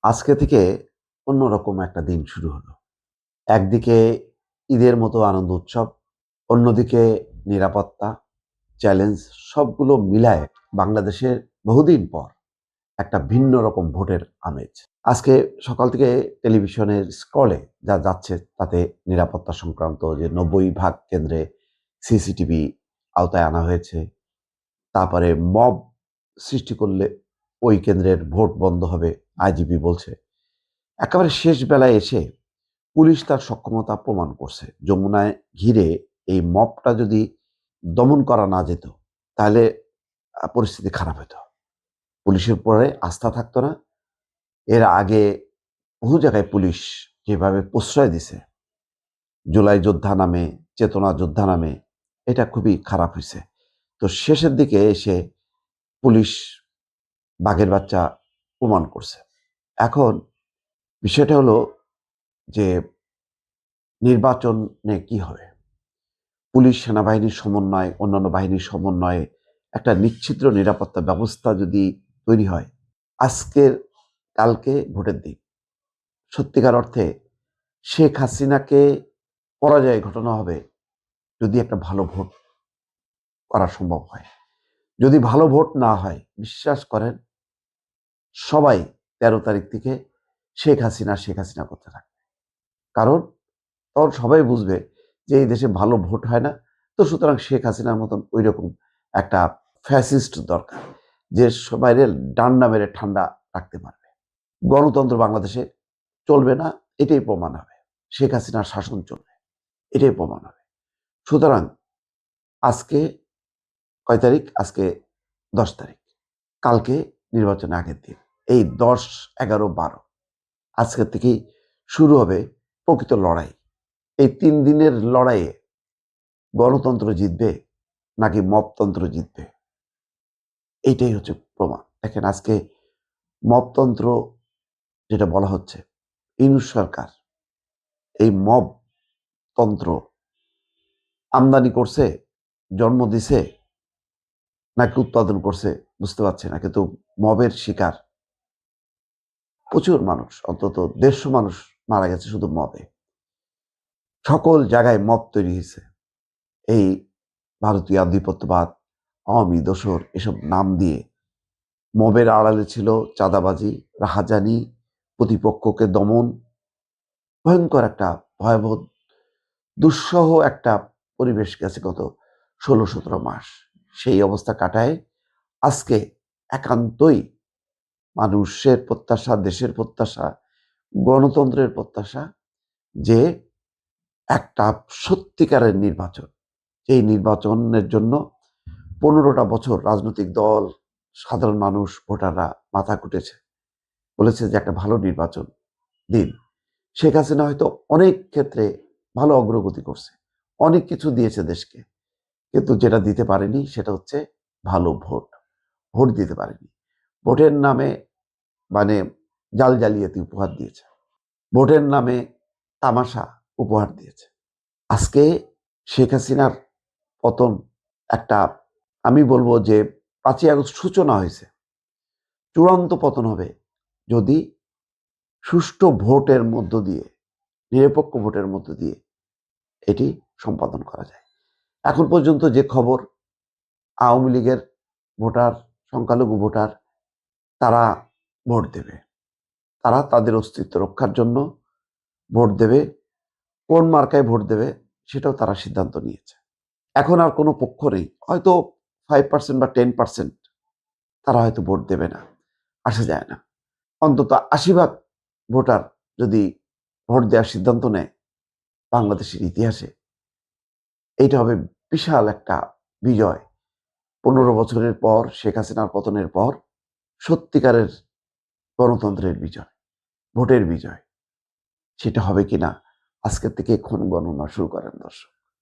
আজকে থেকে অন্যরকম একটা দিন শুরু হলো। একদিকে ঈদের মতো আনন্দ উৎসব, অন্যদিকে নিরাপত্তা, চ্যালেঞ্জ সবগুলো মিলায়ে বাংলাদেশের বহুদিন পর একটা ভিন্ন রকম ভোটের আমেজ। আজকে সকাল থেকে টেলিভিশনের স্ক্রলে যা যাচ্ছে তাতে নিরাপত্তা সংক্রান্ত যে ৯০ ভাগ কেন্দ্রে সিসিটিভি আওতায় আনা হয়েছে। তারপরে মব সৃষ্টি করলে ওই কেন্দ্রের ভোট বন্ধ হবে, আইজিপি বলছে। একেবারে শেষ বেলায় এসে পুলিশ তার সক্ষমতা প্রমাণ করছে। যমুনায় ঘিরে এই মবটা যদি দমন করা না যেত, তাহলে পরিস্থিতি খারাপ হতো। পুলিশের উপরে আস্থা থাকতো না। এর আগে বহু জায়গায় পুলিশ যেভাবে প্রশ্রয় দিছে, জুলাই যোদ্ধা নামে, চেতনা যোদ্ধা নামে, এটা খুবই খারাপ হইছে। তো শেষের দিকে এসে পুলিশ বাঘের বাচ্চা প্রমাণ করছে। এখন বিষয়টা হলো যে নির্বাচনে কি হবে? পুলিশ, সেনাবাহিনীর সমন্বয়, অন্যান্য বাহিনীর সমন্বয়ে একটা নিচ্ছিদ্র নিরাপত্তা ব্যবস্থা যদি তৈরি হয়, কালকে ভোটের দিন। সত্যিকার অর্থে শেখ হাসিনাকে পরাজয় ঘটানো হবে যদি একটা ভালো ভোট করা সম্ভব হয়। যদি ভালো ভোট না হয়, বিশ্বাস করেন সবাই ১৩ তারিখ থেকে শেখ হাসিনা করতে থাকবে। কারণ তখন সবাই বুঝবে যে এই দেশে ভালো ভোট হয় না। তো সুতরাং শেখ হাসিনার মতন ঐরকম একটা ফ্যাসিস্ট দরকার, যে সবাইরে ডান্ডা মেরে ঠান্ডা রাখতে পারবে। গণতন্ত্র বাংলাদেশে চলবে না, এটাই প্রমাণ হবে। শেখ হাসিনার শাসন চলবে, এটাই প্রমাণ হবে। সুতরাং আজকে কয় তারিখ? আজকে ১০ তারিখ। কালকে নির্বাচনের আগের দিন। এই ১০, ১১, ১২ আজকের থেকেই শুরু হবে প্রকৃত লড়াই। এই ৩ দিনের লড়াইয়ে গণতন্ত্র জিতবে নাকি মবতন্ত্র জিতবে, এইটাই হচ্ছে প্রমাণ। দেখেন আজকে মবতন্ত্র যেটা বলা হচ্ছে, ইউনূস সরকার এই মবতন্ত্র আমদানি করছে, জন্ম দিছে, নাকি উৎপাদন করছে বুঝতে পারছি না। কিন্তু মবের শিকার প্রচুর মানুষ, অন্তত ১৫০ মানুষ মারা গেছে শুধু মবে। সকল জায়গায় মব তৈরি হয়েছে। এই ভারতীয় আধিপত্যবাদ, আওয়ামী দোসর এসব নাম দিয়ে মবের আড়ালে ছিল চাঁদাবাজি, রাহাজানি, প্রতিপক্ষকে দমন, ভয়ঙ্কর একটা ভয়াবহ দুঃসহ একটা পরিবেশ গেছে গত ১৬-১৭ মাস। সেই অবস্থা কাটায় আজকে একান্তই মানুষের প্রত্যাশা, দেশের প্রত্যাশা, গণতন্ত্রের প্রত্যাশা যে একটা সত্যিকারের নির্বাচন। এই নির্বাচনের জন্য ১৫টা বছর রাজনৈতিক দল, সাধারণ মানুষ, ভোটাররা মাথা কুটেছে। বলেছে যে একটা ভালো নির্বাচন দিন। শেখ হাসিনা হয়তো অনেক ক্ষেত্রে ভালো অগ্রগতি করছে, অনেক কিছু দিয়েছে দেশকে, কিন্তু যেটা দিতে পারেনি সেটা হচ্ছে ভালো ভোট। ভোট দিতে পারেনি। ভোটের নামে মানে জালিয়াতি উপহার দিয়েছে, ভোটের নামে তামাশা উপহার দিয়েছে। আজকে শেখ হাসিনার পতন একটা, আমি বলবো যে ৫ই আগস্ট সূচনা হয়েছে, চূড়ান্ত পতন হবে যদি সুষ্ঠু ভোটের মধ্য দিয়ে, নিরপেক্ষ ভোটের মধ্য দিয়ে এটি সম্পাদন করা যায়। এখন পর্যন্ত যে খবর, আওয়ামী লীগের ভোটার, সংখ্যালঘু ভোটার, তারা ভোট দেবে। তারা তাদের অস্তিত্ব রক্ষার জন্য ভোট দেবে। কোন মার্কায় ভোট দেবে সেটাও তারা সিদ্ধান্ত নিয়েছে। এখন আর কোনো পক্ষ নেই। হয়তো 5% বা 10% তারা হয়তো ভোট দেবে না, আসা যায় না। অন্তত ৮০ ভাগ ভোটার যদি ভোট দেওয়ার সিদ্ধান্ত নেয় বাংলাদেশের ইতিহাসে, এইটা হবে বিশাল একটা বিজয়। ১৫ বছরের পর, শেখ হাসিনার পতনের পর সত্যিকারের গণতন্ত্রের বিজয়, ভোটের বিজয়। সেটা হবে কিনা আজকের থেকে ক্ষণ গণনা শুরু করেন দর্শক।